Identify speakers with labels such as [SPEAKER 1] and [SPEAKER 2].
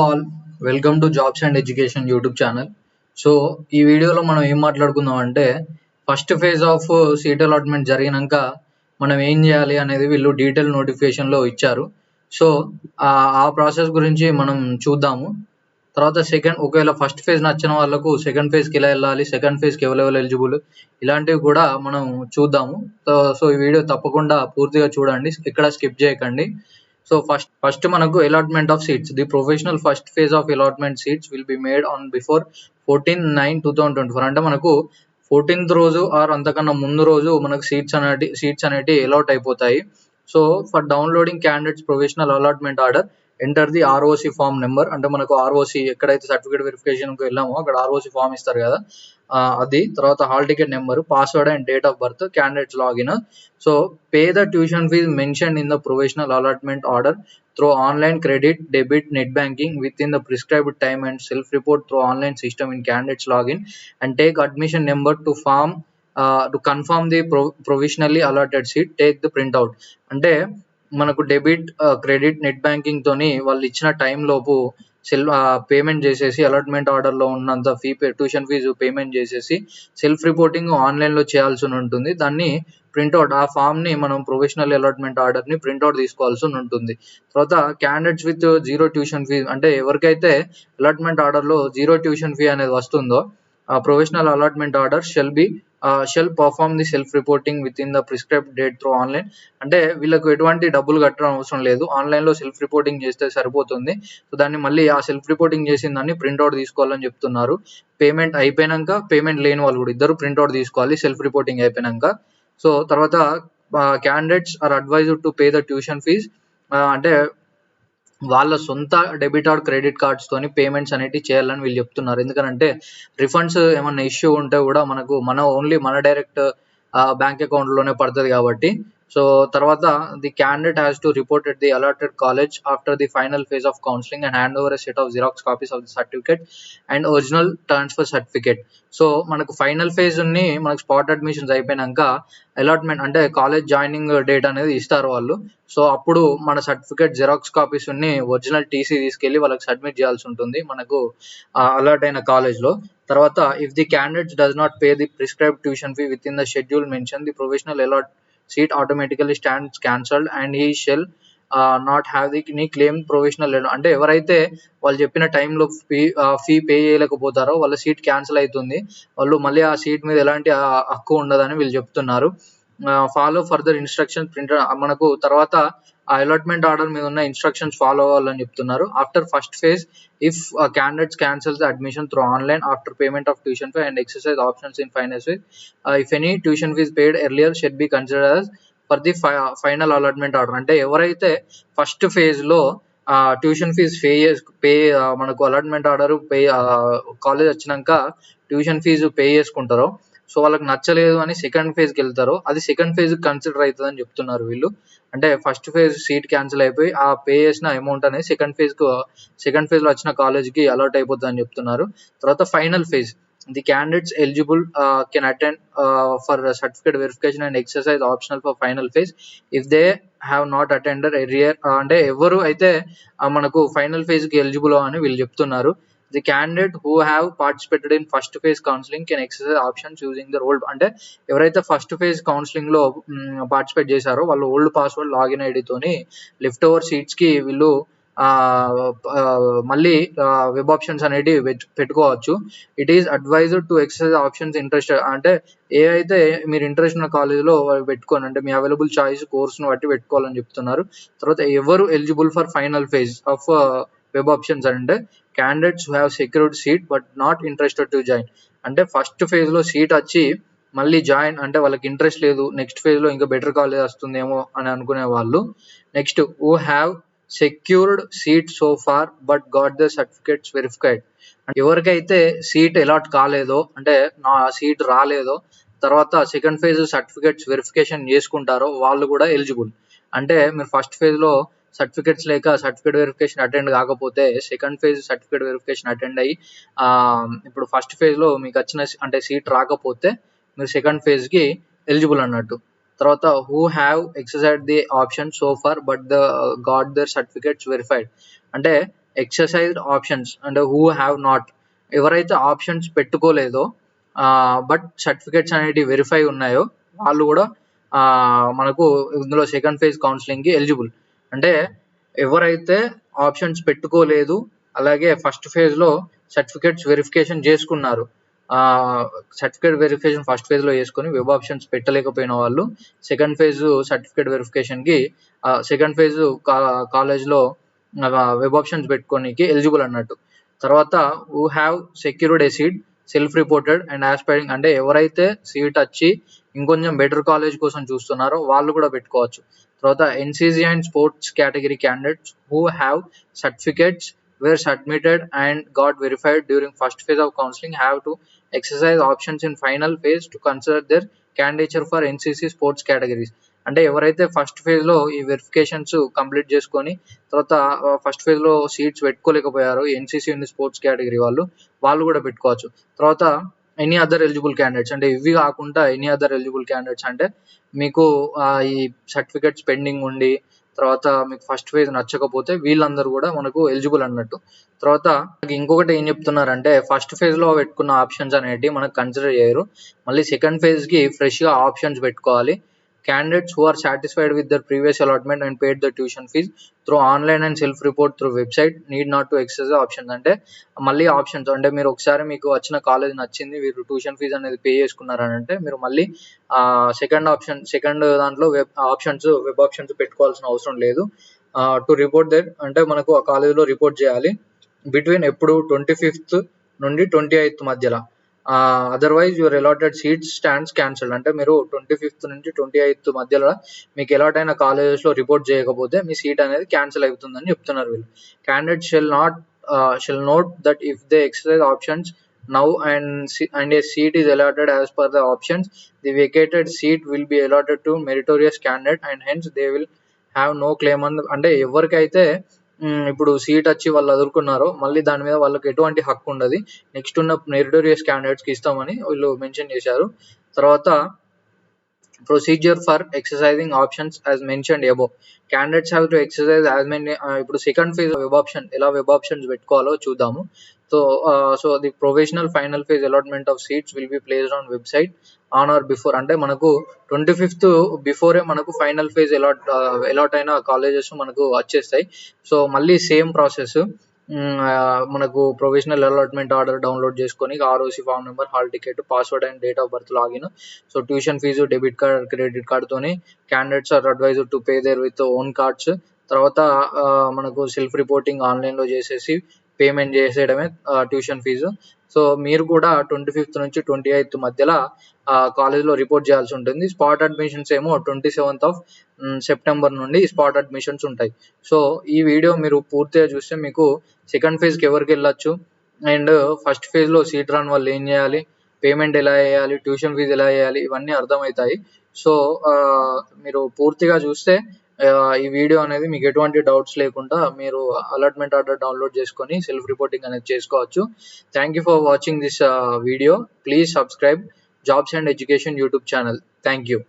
[SPEAKER 1] All welcome to jobs and education YouTube channel. So ఈ వీడియోలో మనం ఏం మాట్లాడుకుందాం అంటే first phase of seat allotment జరిగినాక మనం ఏం చేయాలి అనేది వీళ్ళు డీటెయిల్ నోటిఫికేషన్లో ఇచ్చారు. సో ఆ ప్రాసెస్ గురించి మనం చూద్దాము. తర్వాత ఒకవేళ ఫస్ట్ ఫేజ్ నచ్చిన వాళ్ళకు సెకండ్ ఫేజ్కి ఎలా వెళ్ళాలి, సెకండ్ ఫేజ్కి ఎవరెవరు ఎలిజిబుల్, ఇలాంటివి కూడా మనం చూద్దాము. సో ఈ వీడియో తప్పకుండా పూర్తిగా చూడండి, ఎక్కడ స్కిప్ చేయకండి. So first మనకు allotment of seats. The provisional first phase of allotment seats will be made on before 14/9/2024. అంటే మనకు 14th రోజు ఆర్ అంతకన్నా ముందు రోజు మనకు సీట్స్ అనేటి అలాట్ అయిపోతాయి. So for downloading candidates provisional allotment order enter the ROC form number. అంటే మనకు ఆర్ఓసి ఎక్కడైతే సర్టిఫికేట్ వెరిఫికేషన్కి వెళ్ళామో అక్కడ ఆర్ఓసి ఫామ్ ఇస్తారు కదా, అది. తర్వాత hall ticket number, password and date of birth, candidates login. So pay the tuition fees mention in the provisional allotment order through online credit, debit, net banking within the prescribed time and self-report through online system in candidates login and take admission number to form to confirm the provisionally allotted seat. Take the printout. అంటే మనకు debit, credit, net banking తోని వాళ్ళు ఇచ్చిన time లోపు payment చేసేసి allotment ఆర్డర్లో ఉన్నంత tuition fee payment చేసేసి సెల్ఫ్ రిపోర్టింగ్ ఆన్లైన్లో చేయాల్సి ఉంటుంది. దాన్ని ప్రింట్అవుట్, ఆ ఫామ్ని మనం ప్రొవిజనల్ అలాట్మెంట్ ఆర్డర్ని ప్రింట్అవుట్ తీసుకోవాల్సి ఉంటుంది. తర్వాత candidates with zero tuition fee, అంటే ఎవరికైతే అలాట్మెంట్ ఆర్డర్లో జీరో ట్యూషన్ ఫీ అనేది వస్తుందో provisional allotment order shall perform the self reporting within the prescribed date through online. అంటే వీళ్ళకు ఎటువంటి డబ్బులు కట్టడం అవసరం లేదు, ఆన్లైన్లో సెల్ఫ్ రిపోర్టింగ్ చేస్తే సరిపోతుంది. సో దాన్ని మళ్ళీ ఆ సెల్ఫ్ రిపోర్టింగ్ చేసిన దాన్ని ప్రింట్అవుట్ తీసుకోవాలని చెప్తున్నారు. పేమెంట్ అయిపోయినాక, పేమెంట్ లేని వాళ్ళు కూడా ఇద్దరు ప్రింట్అవుట్ తీసుకోవాలి సెల్ఫ్ రిపోర్టింగ్ అయిపోయినాక. సో తర్వాత candidates are advised to pay the tuition fees. అంటే వాళ్ళ సొంత డెబిట్ ఆర్ క్రెడిట్ కార్డ్స్ తోని పేమెంట్స్ అనేవి చేయాలని వీళ్ళు చెప్తున్నారు. ఎందుకంటే రిఫండ్స్ ఏమన్నా ఇష్యూ ఉంటే కూడా ఓన్లీ మన డైరెక్ట్ బ్యాంక్ అకౌంట్ లోనే పడుతుంది కాబట్టి. సో తర్వాత the candidate has to report at the allotted college after the final phase of counselling and hand over a set of xerox copies of the certificate and original transfer certificate. So మనకు final phase మనకు spot admissions అయిపోయినాక allotment అంటే college joining date అనేది ఇస్తారు వాళ్ళు. So అప్పుడు మన certificate xerox copies original TC తీసుకెళ్లి వాళ్ళకి సబ్మిట్ చేయాల్సి ఉంటుంది మనకు అలాట్ అయిన కాలేజ్లో. తర్వాత if the candidate does not pay the prescribed tuition fee within the schedule mention, the provisional allot seat automatically stands cancelled and he shall not have the any claim provisional. అంటే ఎవరైతే వాళ్ళు చెప్పిన టైంలో fee pay చేయలేకపోతారో వాళ్ళ seat cancel అవుతుంది, వాళ్ళు మళ్ళీ ఆ సీట్ మీద ఎలాంటి హక్కు ఉండదని వీళ్ళు చెప్తున్నారు. Follow further instructions printed. మనకు తర్వాత ఆ అలాట్మెంట్ ఆర్డర్ మీద ఉన్న ఇన్స్ట్రక్షన్స్ ఫాలో అవ్వాలని చెప్తున్నారు. After first phase, if candidates cancels the admission through online after payment of tuition fee and exercise options in final phase, if any tuition fees paid earlier shall be considered as for the final allotment order. అంటే ఎవరైతే first phase లో tuition fees మనకు allotment order college వచ్చినాక tuition fee pay చేసుకుంటారో, so వాళ్ళకి నచ్చలేదు అని second ఫేజ్కి వెళ్తారో అది సెకండ్ ఫేజ్ కన్సిడర్ అవుతుంది అని చెప్తున్నారు వీళ్ళు. అంటే ఫస్ట్ ఫేజ్ సీట్ క్యాన్సిల్ అయిపోయి ఆ పే చేసిన అమౌంట్ అనేది సెకండ్ ఫేజ్ లో వచ్చిన కాలేజ్కి అలాట్ అయిపోతుంది అని చెప్తున్నారు. తర్వాత final phase, the candidates eligible can attend for certificate verification and exercise optional for final phase if they have not attended earlier. అంటే ఎవరు అయితే మనకు ఫైనల్ ఫేజ్కి ఎలిజిబుల్ అని వీళ్ళు చెప్తున్నారు. The candidate who have participated in first phase counseling can exercise options using their old. అంటే ఎవరైతే first phase counselling లో పార్టిసిపేట్ చేశారో వాళ్ళు ఓల్డ్ పాస్వర్డ్ లాగిన్ ఐడితోని లెఫ్ట్ ఓవర్ సీట్స్ కి వీళ్ళు మళ్ళీ వెబ్ ఆప్షన్స్ అనేవి పెట్టుకోవచ్చు. It is advised to exercise options interested. అంటే ఏదైతే మీరు ఇంట్రెస్ట్ ఉన్న కాలేజీలో పెట్టుకోండి, అంటే మీ అవైలబుల్ చాయిస్ కోర్సును బట్టి పెట్టుకోవాలని చెప్తున్నారు. తర్వాత ఎవరు eligible for final phase of web options అంటే candidates who have secured seat but not interested to join. అంటే ఫస్ట్ ఫేజ్ లో సీట్ వచ్చి మళ్ళీ జాయిన్ అంటే వాళ్ళకి ఇంట్రెస్ట్ లేదు, నెక్స్ట్ ఫేజ్ లో ఇంకా బెటర్ కాలేజ్ వస్తుందేమో అని అనుకునే వాళ్ళు. Next who have secured seat so far but got the certificates verified. ఎవరికైతే సీట్ అలాట్ కాలేదో, అంటే నా సీట్ రాలేదో, తర్వాత సెకండ్ ఫేజ్ సర్టిఫికేట్స్ వెరిఫికేషన్ చేసుకుంటారో వాళ్ళు కూడా ఎలిజిబుల్. అంటే మీరు ఫస్ట్ ఫేజ్ లో సర్టిఫికేట్స్ లేక సర్టిఫికేట్ వెరిఫికేషన్ అటెండ్ కాకపోతే second phase certificate verification attend అయ్యి ఇప్పుడు ఫస్ట్ ఫేజ్ లో మీకు వచ్చిన అంటే సీట్ రాకపోతే మీరు సెకండ్ ఫేజ్ కి ఎలిజిబుల్ అన్నట్టు. తర్వాత who have exercise the option so far but got their certificates verified. అంటే ఎక్సర్సైజ్డ్ ఆప్షన్స్ అంటే హూ హ్యావ్ నాట్, ఎవరైతే ఆప్షన్స్ పెట్టుకోలేదో బట్ సర్టిఫికేట్స్ అనేటివి వెరిఫై ఉన్నాయో వాళ్ళు కూడా మనకు ఇందులో సెకండ్ ఫేజ్ కౌన్సిలింగ్కి ఎలిజిబుల్. అంటే ఎవరైతే ఆప్షన్స్ పెట్టుకోలేదు అలాగే ఫస్ట్ ఫేజ్లో సర్టిఫికేట్స్ వెరిఫికేషన్ చేసుకున్నారు, సర్టిఫికేట్ వెరిఫికేషన్ ఫస్ట్ ఫేజ్లో చేసుకొని వెబ్ ఆప్షన్స్ పెట్టలేకపోయిన వాళ్ళు సెకండ్ ఫేజ్ సర్టిఫికేట్ వెరిఫికేషన్కి సెకండ్ ఫేజ్ కాలేజ్లో వెబ్ ఆప్షన్స్ పెట్టుకోనికి ఎలిజిబుల్ అన్నట్టు. తర్వాత who have secured a seat self reported and aspiring, అంటే ఎవరైతే సీట్ వచ్చి ఇంకొంచెం బెటర్ కాలేజ్ కోసం చూస్తున్నారో వాళ్ళు కూడా పెట్టుకోవచ్చు. తర్వాత NCC and sports category candidates who have certificates were submitted and got verified during first phase of counseling have to exercise options in final phase to consider their candidature for NCC sports categories. అంటే ఎవరైతే first ఫేజ్లో ఈ verifications complete చేసుకొని తర్వాత first ఫేజ్లో seats పెట్టుకోలేకపోయారో NCC sports category వాళ్ళు కూడా పెట్టుకోవచ్చు. తర్వాత ఎనీ అదర్ ఎలిజిబుల్ క్యాండిడేట్స్, అంటే ఇవి కాకుండా ఎనీ అదర్ ఎలిజిబుల్ క్యాండిడేట్స్ అంటే మీకు ఈ సర్టిఫికేట్స్ పెండింగ్ ఉండి తర్వాత మీకు ఫస్ట్ ఫేజ్ నచ్చకపోతే వీళ్ళందరూ కూడా మనకు ఎలిజిబుల్ అన్నట్టు. తర్వాత ఇంకొకటి ఏం చెప్తున్నారంటే ఫస్ట్ ఫేజ్లో పెట్టుకున్న ఆప్షన్స్ అనేటివి మనకు కన్సిడర్ చేయరు, మళ్ళీ సెకండ్ ఫేజ్కి ఫ్రెష్గా ఆప్షన్స్ పెట్టుకోవాలి. Candidates who are satisfied with their previous allotment and paid the tuition fees through online and self report through website need not to exercise options. అంటే మళ్ళీ ఆప్షన్స్ అంటే మీరు ఒకసారి మీకు వచ్చిన కాలేజ్ నచ్చింది, మీరు ట్యూషన్ ఫీజు అనేది పే చేసుకున్నారని అంటే మీరు మళ్ళీ సెకండ్ దాంట్లో వెబ్ ఆప్షన్స్ పెట్టుకోవాల్సిన అవసరం లేదు. టు రిపోర్ట్ దట్ అంటే మనకు ఆ కాలేజ్లో రిపోర్ట్ చేయాలి బిట్వీన్ ఎప్పుడు 25th నుండి 28th మధ్యలో. Otherwise your allotted seats stands cancelled, అంటే మీరు 25th నుంచి 28th మధ్యలో మీకు అలాట్ అయిన కాలేజెస్లో రిపోర్ట్ చేయకపోతే మీ సీట్ అనేది క్యాన్సిల్ అవుతుందని చెప్తున్నారు వీళ్ళు. Candidate shall note that if they exercise options now and a seat is allotted as per the options, the vacated seat will be allotted to meritorious candidate and hence they will have no claim on అంటే ఎవరికైతే ఇప్పుడు seat వచ్చి వాళ్ళు ఎదుర్కొన్నారో మళ్ళీ దాని మీద వాళ్ళకి ఎటువంటి హక్కు ఉండదు, నెక్స్ట్ ఉన్న మెరిటోరియస్ క్యాండిడేట్స్కి ఇస్తామని వీళ్ళు మెన్షన్ చేశారు. తర్వాత procedure for exercising options as mentioned above, candidates have to exercise as many. ఇప్పుడు సెకండ్ ఫేజ్ వెబ్ ఆప్షన్స్ పెట్టుకోవాలో చూద్దాము. So the provisional final phase allotment of seats will be placed on website on or before, అంటే మనకు 25th బిఫోరే మనకు final phase allot అయిన colleges మనకు వచ్చేస్తాయి. సో మళ్ళీ సేమ్ ప్రాసెస్, మనకు ప్రొవిజనల్ అలాట్మెంట్ ఆర్డర్ డౌన్లోడ్ చేసుకొని ROC form number, hall ticket, password and date of birth login. So tuition fee debit card credit కార్డ్తోని candidates are advised to pay their with own cards. తర్వాత మనకు self reporting ఆన్లైన్లో చేసేసి payment చేసేయడమే tuition fee. So మీరు కూడా 25th నుంచి 28th మధ్యలో కాలేజ్లో రిపోర్ట్ చేయాల్సి ఉంటుంది. స్పాట్ అడ్మిషన్స్ ఏమో 27th of September నుండి స్పాట్ అడ్మిషన్స్ ఉంటాయి. సో ఈ వీడియో మీరు పూర్తిగా చూస్తే మీకు సెకండ్ ఫేజ్కి ఎవరికి వెళ్ళొచ్చు అండ్ ఫస్ట్ ఫేజ్లో సీట్ రాని వాళ్ళు ఏం చేయాలి, పేమెంట్ ఎలా చేయాలి, ట్యూషన్ ఫీజు ఎలా చేయాలి, ఇవన్నీ అర్థమవుతాయి. సో మీరు పూర్తిగా చూస్తే ఈ వీడియో అనేది మీకు ఎటువంటి డౌట్స్ లేకుండా మీరు అలాట్మెంట్ ఆర్డర్ డౌన్లోడ్ చేసుకొని సెల్ఫ్ రిపోర్టింగ్ అనేది చేసుకోవచ్చు. Thank you for watching this video. Please subscribe jobs and education YouTube channel. Thank you.